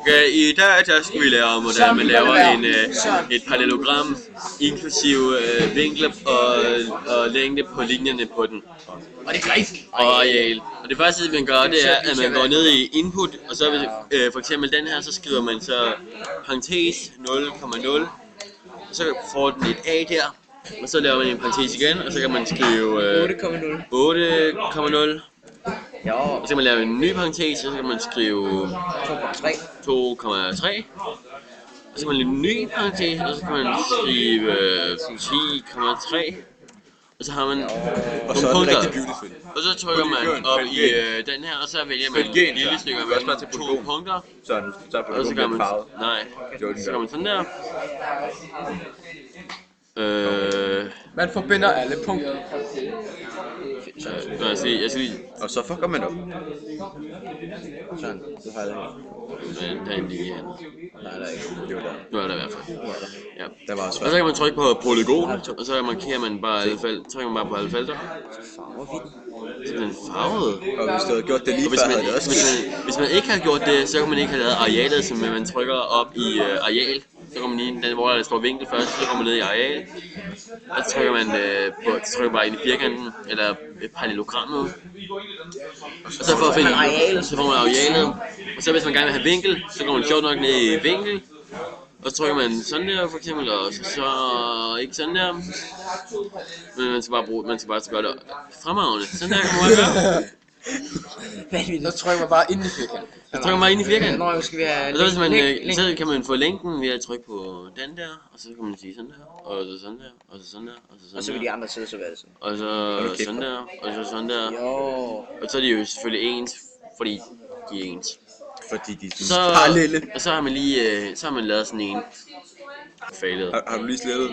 Okay, i dag der skal vi lære om, hvordan man laver et parallelogram, inklusive vinkler og længde på linjerne på den. Og det er rigtigt. Og areal. Og det første, man gør, det er, at man går ned i input, og så hvis, for eksempel den her, så skriver man så parentes 0,0, og så får den et A der, og så laver man en parentes igen, og så kan man skrive 8,0. Ja. Og så kan man lave en ny parentes, og så kan man skrive 2,3. Og så kan man lave en ny parentes, og så kan man skrive 10,3. Og så har man nogle punkter. Og så trykker man op i den her, og så vælger man et lille stykke med 2 punkter. Og så gør man, så gør man sådan der. Man forbinder alle punkter. Jeg skal lige... Og så fucker man op. Sådan, du har det her. Der er en lige her. Nej, der er ikke. Det var der. Nu er der i hvert fald. Ja. Der var også Og så kan man trykke på polygon, og så markerer man bare alle felter. Trykker man bare på alle felter. Så den farvede. Og hvis du havde gjort det lige før, havde det også. Hvis man ikke har gjort det, så kan man ikke have lavet arealet, som man trykker op i areal. Så kommer man ind, hvor der står vinkel først, så kommer man ned i areal. Og så trykker man bare ind i firkanten, eller parallelogrammet. Og så for at finde arealet, så får man arealet. Og så hvis man gerne vil have vinkel, så går man sjovt nok ned i vinkel. Og så trykker man sådan der for eksempel, og så ikke sådan der. Men man skal bare gøre det fremragende. Sådan der kan man gøre. Så trykker man bare ind i firkanten. Så trykker man bare ind i firkanten. Nå, skal vi have Og så kan man få længden ved at trykke på den der, og så kan man sige sådan der, og så sådan der, og så sådan der, og så sådan der. Og så vil de andre sidde så være det sådan. Og så sådan der, og så sådan der. Jo. Og så er de jo selvfølgelig ens, fordi de er ens. Fordi de er parallelle. Og så har man lige, så har man lavet sådan en fejlet. Har du lige slettet?